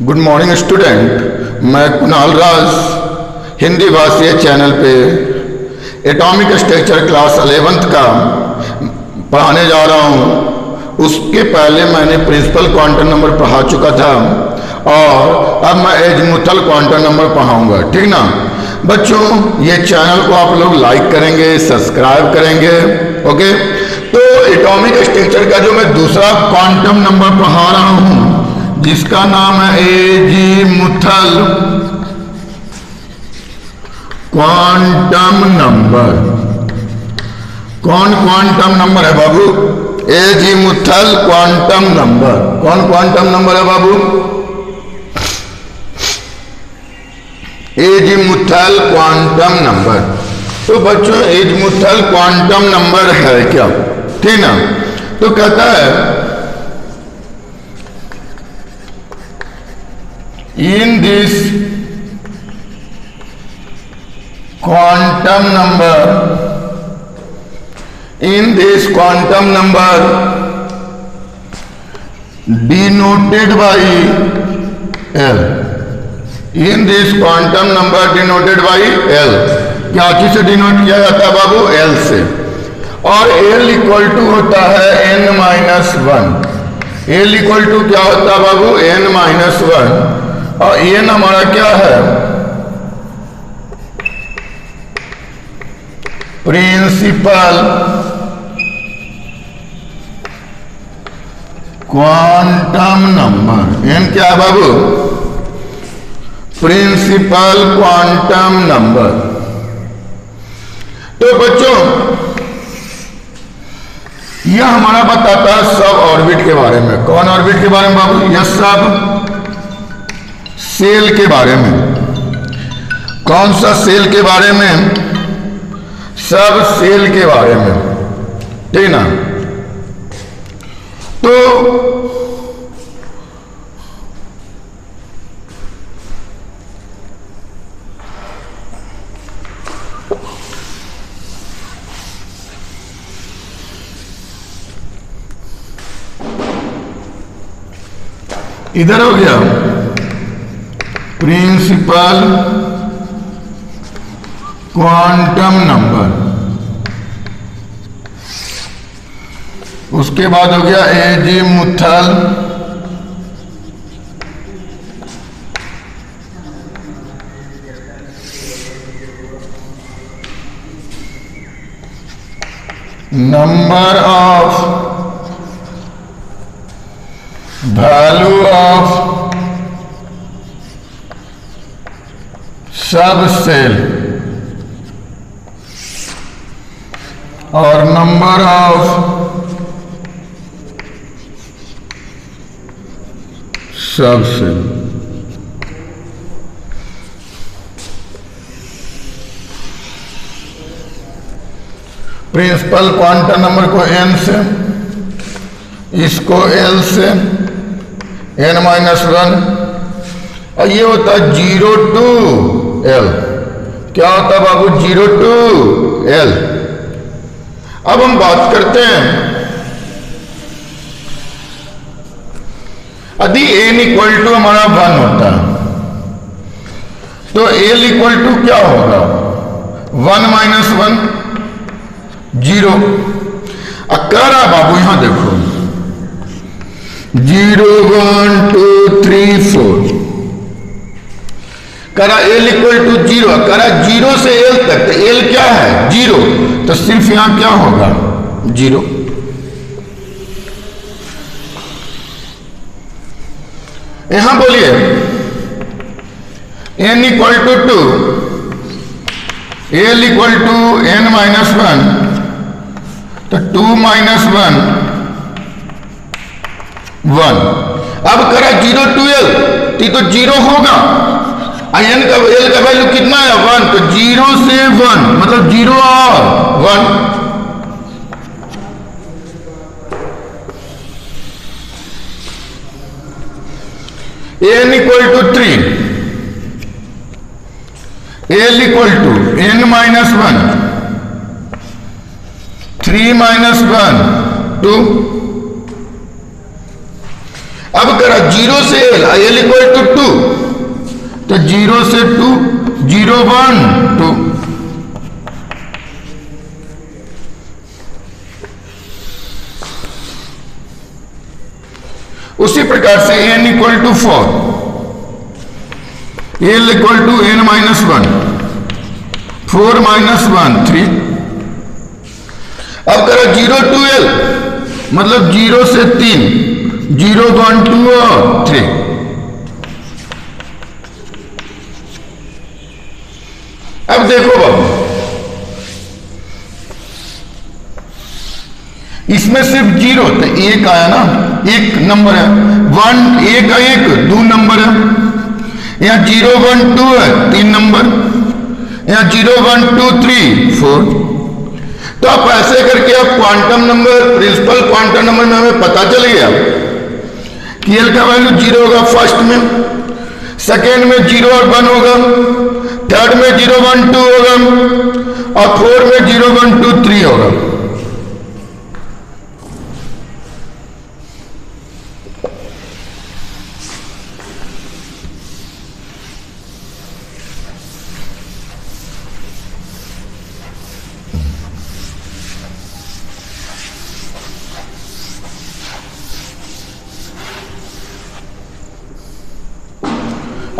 Good morning student, मैं कुणाल राज Hindi भाषीय channel पे atomic structure class 11th का पढ़ाने जा रहा हूँ। उसके पहले मैंने प्रिंसिपल क्वांटम नंबर पढ़ा चुका था और अब मैं एजीमुथल क्वांटम नंबर पढ़ाऊँगा, ठीक ना बच्चों। ये चैनल को आप लोग लाइक करेंगे, सब्सक्राइब करेंगे, ओके। तो एटॉमिक स्ट्रक्चर का जो मैं दूसरा क्वांटम नंबर पढ़ा रहा हूँ जिसका नाम है एजीमुथल क्वांटम नंबर। कौन क्वांटम नंबर है बाबू? Azimuthal quantum number. कौन क्वांटम नंबर है बाबू? Azimuthal quantum number. तो बच्चों एजीमुथल क्वांटम नंबर है क्या, ठीक ना। तो कहता है in this quantum number denoted by L, in this quantum number denoted by L, क्या चीज से डिनोट किया जाता है बाबू? L से। और L इक्वल टू होता है n-1। L इक्वल टू क्या होता है बाबू? n-1। और n हमारा क्या है? Principal quantum number. n क्या है बाबू? Principal quantum number. तो बच्चों यह हमारा बताता है सब ऑर्बिट के बारे में। कौन ऑर्बिट के बारे में बाबू? यह सब सेल के बारे में। कौन सा सेल के बारे में? सब सेल के बारे में, ठीक ना। तो इधर हो गया प्रिंसिपल क्वांटम नंबर, उसके बाद हो गया azimuthal number of value of सब सेल और नंबर ऑफ सब सेल। प्रिंसिपल क्वांटम नंबर को n से, इसको l से, n-1, और ये होता है 0 to L। क्या होता है बाबू? 0 to L। अब हम बात करते हैं यदि n इक्वल टू हमारा 1 होता है तो L इक्वल टू क्या होगा? 1-1 0। कह रहा बाबू यहां देखो 0 1 2 3 4 करा L इक्वल टू 0, करा 0 से L तक, तो L क्या है? 0, तो सिर्फ यहां क्या होगा? 0। यहां बोलिए n equal to 2, L equal to n-1, तो 2-1 1। अब करा 0 to L, तो 0 होगा। n का L का वैल्यू कितना है? 1, तो 0 से 1 मतलब 0 और 1। n equal to 3, L equal to n-1, 3-1 2। अब करा 0 से एल इक्वल टू 2, तो 0 से 2 0 1 2, उसी प्रकार से n equal to 4, L equal to n minus 1, 4 minus 1 3। अब करा 0 टू l, मतलब 0 से 3 0 1 2 और 3। अब देखो बाबू, इसमें सिर्फ 0 तो एक आया ना, एक नंबर है, 1 एक है, एक 2 नंबर है, यहाँ 0 1 2 है 3 नंबर, यहाँ 0 1 2 3 4। तो आप ऐसे करके आप quantum number, principal quantum number में हमें पता चल गया कि एल का वैल्यू 0 होगा फर्स्ट में, सेकेंड में 0 और 1 होगा, थर्ड में 0 1 2 होगा, और फोर्थ में 0 1 2 3 होगा।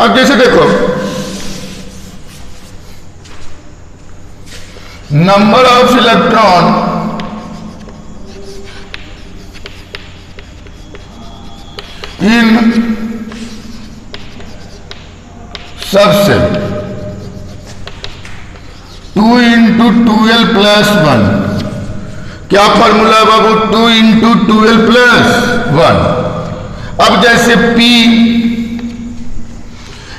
अब जैसे देखो, number of electron in subshell 2 into 2l plus 1। क्या फॉर्मूला है बाबू? 2 इंटू 2l प्लस 1। अब जैसे P,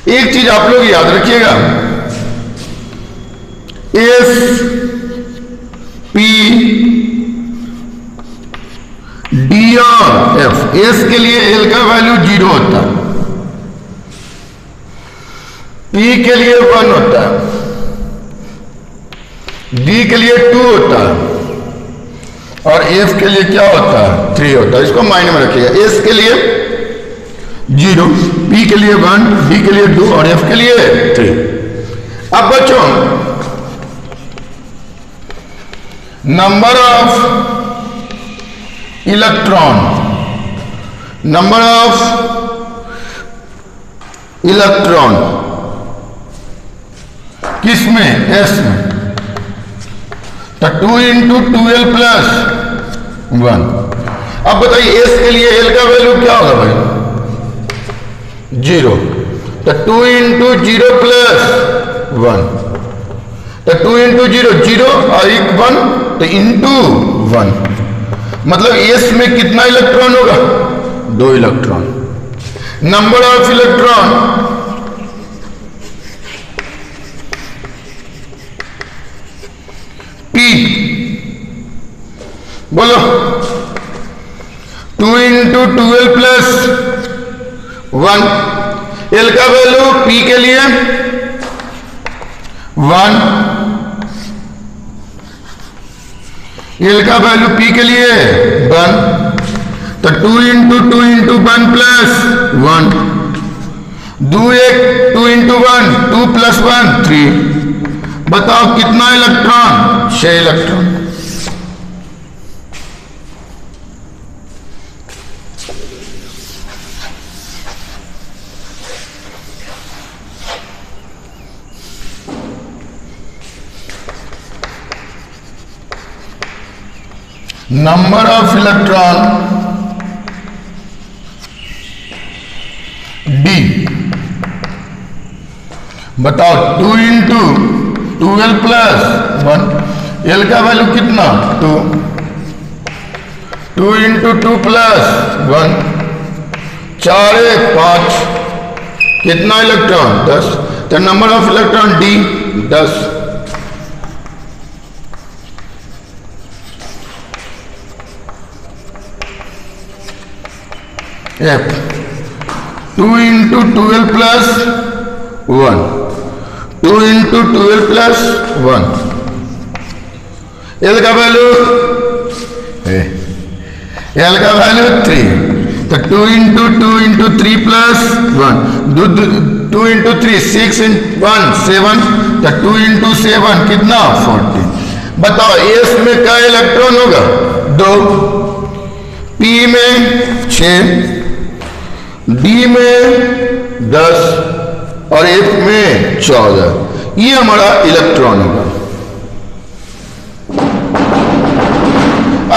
एक चीज आप लोग याद रखिएगा, एस पी डी और एफ। एस के लिए एल का वैल्यू 0 होता है, पी के लिए 1 होता है, डी के लिए 2 होता है, और एफ के लिए क्या होता है? 3 होता है। इसको माइंड में रखिएगा। एस के लिए 0, पी के लिए 1, डी के लिए 2 और एफ के लिए 3। अब बच्चों, number of electron, number of electron किस में? एस में। तो 2 इंटू 2l प्लस 1। अब बताइए एस के लिए एल का वैल्यू क्या होगा भाई? 0। तो 2 इंटू 0 प्लस 1, तो 2 इंटू 0 0 और 1 तो इंटू 1, मतलब एस में कितना इलेक्ट्रॉन होगा? 2 electron. Number of electron P, बोलो, 2 इंटू 2l प्लस 1। एल का वैल्यू P के लिए 1, एल का वैल्यू P के लिए 1, तो 2 into 2 into 1 plus 1, 2 into 1 2 plus 1 3। बताओ कितना electron? 6 electron. Number of electron D, बताओ 2 इंटू 2l प्लस 1। एल का वैल्यू कितना? 2, 2 इंटू 2 प्लस 1, 4 1 5, कितना इलेक्ट्रॉन? 10। तो number of electron D 10। F 2 into 2l plus 1, 2 into 2l plus 1। L का value 3, तो 2 into 3 plus 1, 2 into 3 6 into 1 7, तो 2 into 7 कितना 14। बताओ एस में क्या इलेक्ट्रॉन होगा 2, पी में 6, डी में 10 और एफ में 14। ये हमारा इलेक्ट्रॉन होगा।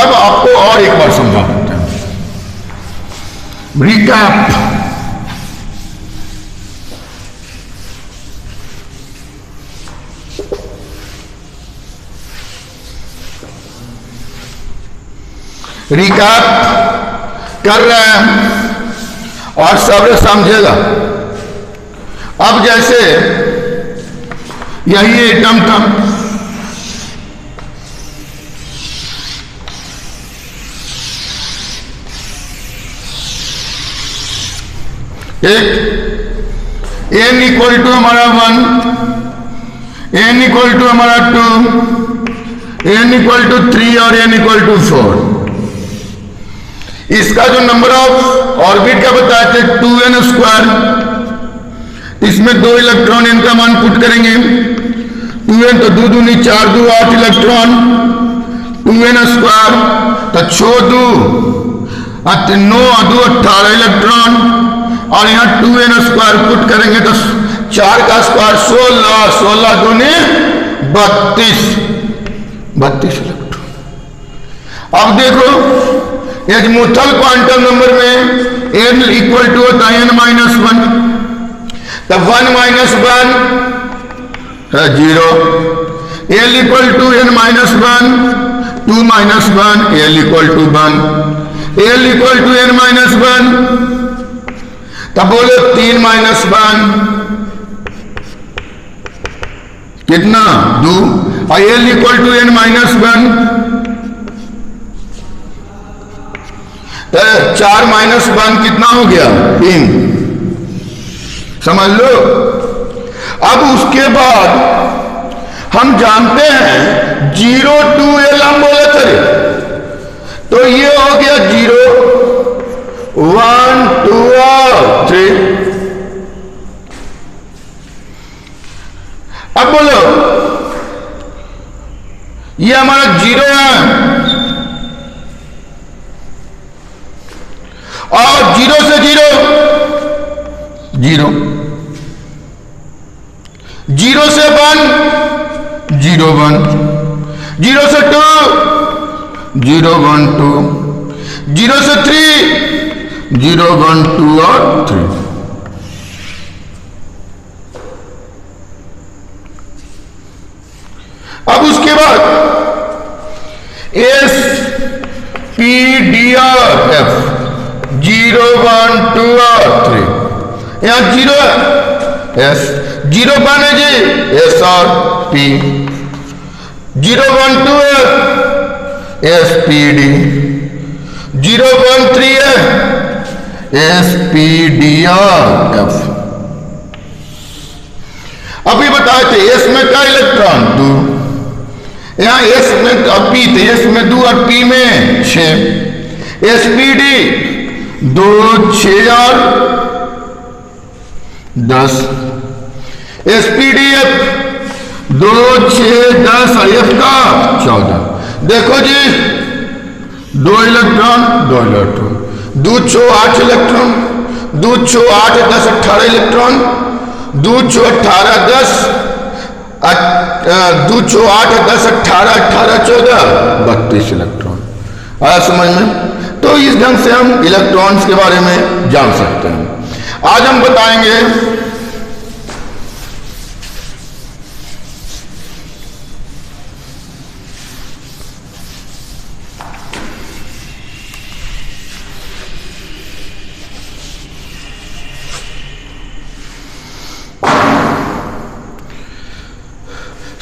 अब आपको और एक बार समझा देते हैं, रिकैप। रिकैप कर रहे हैं और सब समझेगा। अब जैसे यही एटम था, एक n इक्वल टू हमारा 1, n इक्वल टू हमारा 2, n इक्वल टू 3 और n इक्वल टू 4। इसका जो नंबर ऑफ ऑर्बिट का बताए थे 2n², इसमें 2 इलेक्ट्रॉन इनका मान पुट करेंगे। 2n तो 2 दूनी 4 2 8 इलेक्ट्रॉन, 2n² तो 6 2 9 2 18 इलेक्ट्रॉन, और यहाँ 2n² पुट करेंगे तो 4 का स्क्वायर 16, 16 दूनी 32 इलेक्ट्रॉन। अब देखो एजमुथल क्वांटम नंबर में n इक्वल टू होता है n-1, तब 1 - 1 है 0, l equal to n-1, 2 - 1 l equal to 1, l equal to n-1, तब बोलो 3 - 1 कितना 2, और l इक्वल टू n-1 तो 4 - 1 कितना हो गया 3, समझ लो। अब उसके बाद हम जानते हैं 0 2 l हम बोले थे, तो ये हो गया 0 1 2 और 3। अब बोलो ये हमारा 0 है, और 0 से 0 0, 0 से 1 0 1, 0 से 2 0 1 2, 0 से 3 0 1 2 और 3। अब उसके बाद S P D और F 0 1 2 और 3, यहां 0 है S, 0 1 है जी S और P, 0 1 2 है S P D, 0 1 3 है S P D और F। अभी बताए थे S में क्या इलेक्ट्रॉन 2, यहाँ S में P थे, S में 2 और P में 6, SPD 2 6 और 10, SPDF 2 6 10 और F का 14। देखो जी 2 electron 2 electron, 2 6 8 electron, 2 6 8 10 18 electron, 2 6 18 10 2 6 8 10 18 18 14 32 electron. आया समझ में? तो इस ढंग से हम इलेक्ट्रॉन्स के बारे में जान सकते हैं। आज हम बताएंगे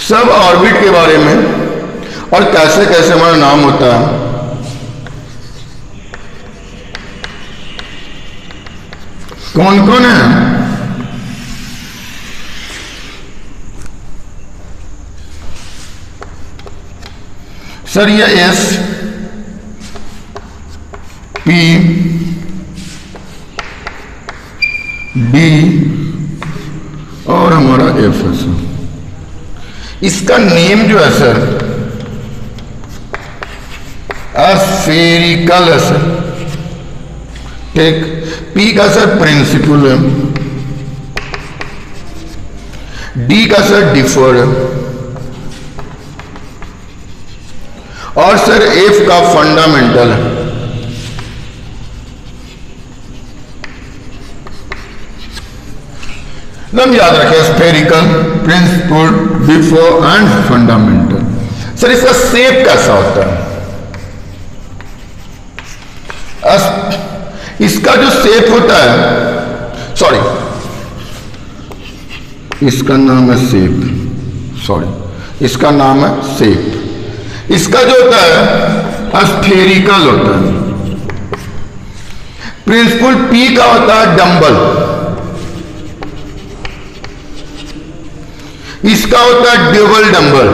सब ऑर्बिट के बारे में और कैसे कैसे हमारा नाम होता है। कौन कौन है? सर ये S P डी और हमारा एफ है सर। इसका नेम जो है सर स्फेरिकल है सर। ठीक, पी का सर प्रिंसिपल है, डी का सर डिफर्ड है और सर एफ का फंडामेंटल है। नाम याद रखें, spherical, principal, before and fundamental. Sir इसका शेप कैसा होता है? इसका जो शेप होता है, सॉरी इसका नाम है शेप, सॉरी इसका नाम है शेप। इसका जो होता है स्फेरिकल होता है। प्रिंसिपल पी का होता है डंबल, इसका होता है ड्यूबल डंबल,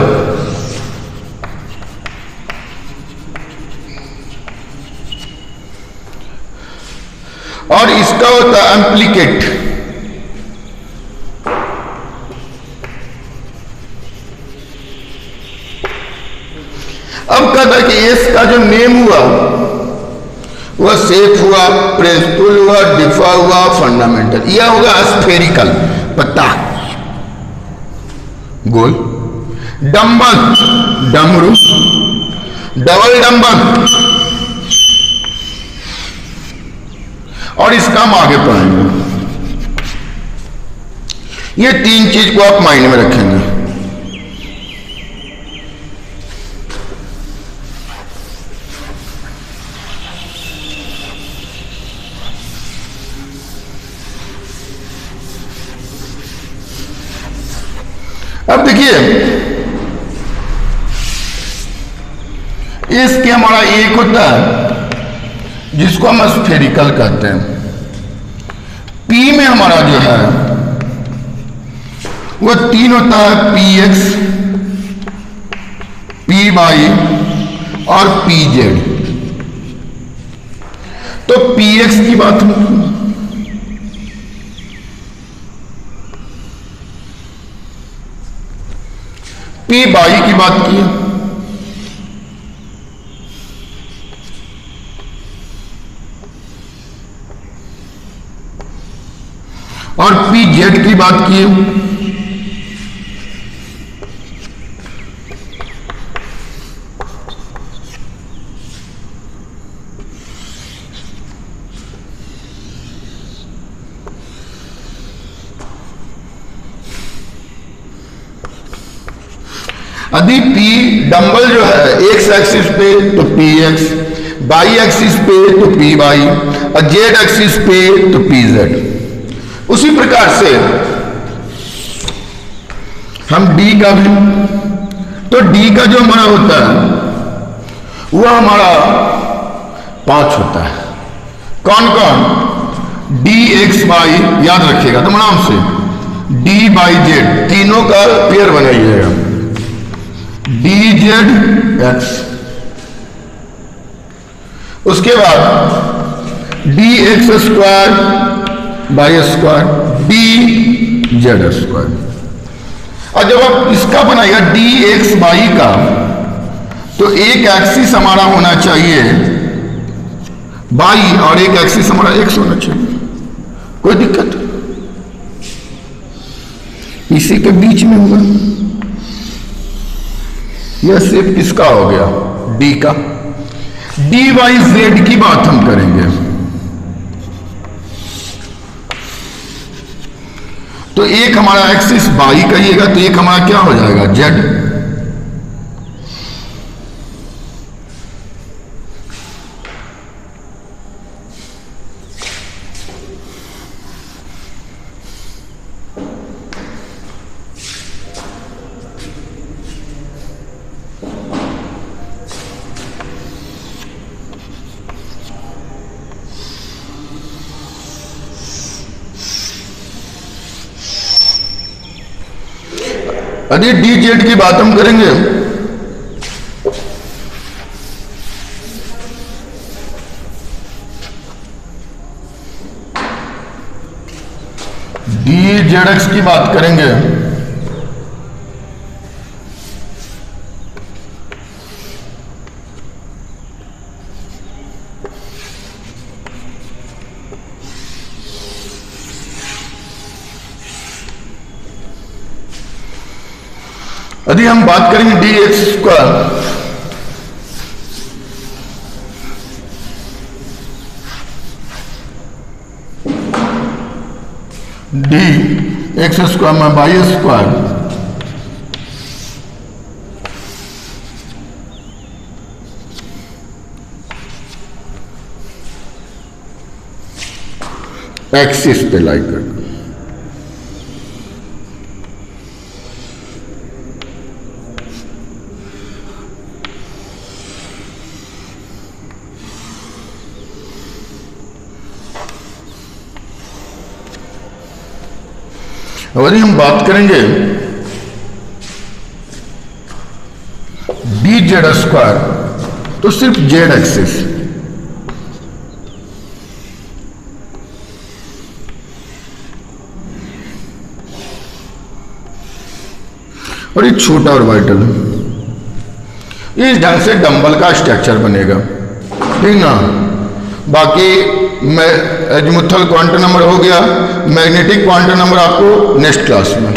और इसका होता है एम्प्लीकेट। अब कहता है कि इसका जो नेम हुआ वह शेप हुआ, प्रिंसिपल हुआ, डिफा हुआ, फंडामेंटल। यह होगा स्फेरिकल, पत्ता गोल, डंबल डमरू, डबल डंबल, और इसका हम आगे पढ़ेंगे। ये तीन चीज को आप माइंड में रखेंगे। अब देखिए, इसके हमारा एक होता है जिसको हम स्फेरिकल कहते हैं। पी में हमारा जो है वो तीन होता है, पी एक्स, पी वाई और पी जेड। तो पी एक्स की बात हम पी वाई की बात की, और पी जेड की बात की। यदि पी डंबल जो है एक्स एक्सिस पे तो पी एक्स, वाई एक्सिस पे तो पी वाई, और जेड एक्सिस पे तो पी जेड। उसी प्रकार से हम डी का भी, तो डी का जो हमारा होता है वह हमारा 5 होता है। कौन कौन? डी एक्स वाई, याद रखिएगा तो नाम से, डी बाई जेड, तीनों का पेयर बनाइएगा, डी जेड एक्स। उसके बाद D x square by square, D Z square. और जब आप इसका बनाइएगा डी एक्स बाई का, तो एक एक्सिस हमारा होना चाहिए बाई और एक एक्सिस हमारा एक्स होना चाहिए। कोई दिक्कत? इसी के बीच में होगा। यह शेप किसका हो गया? डी का। डी वाई जेड की बात हम करेंगे, तो एक हमारा एक्सिस बाई कहिएगा तो एक हमारा क्या हो जाएगा? जेड। यदि डी जेड की बात हम करेंगे डी जेड एक्स की बात करेंगे यदि हम बात करेंगे D x square, D x square में वाई स्क्वायर एक्सिस पे लाई कर, और हम बात करेंगे डी जेड स्क्वायर, तो सिर्फ जेड एक्सिस, और ये छोटा ऑर्बिटल, इस ढंग से डंबल का स्ट्रक्चर बनेगा, ठीक ना। बाकी एजीमुथल क्वांटम नंबर हो गया, मैग्नेटिक क्वांटम नंबर आपको नेक्स्ट क्लास में।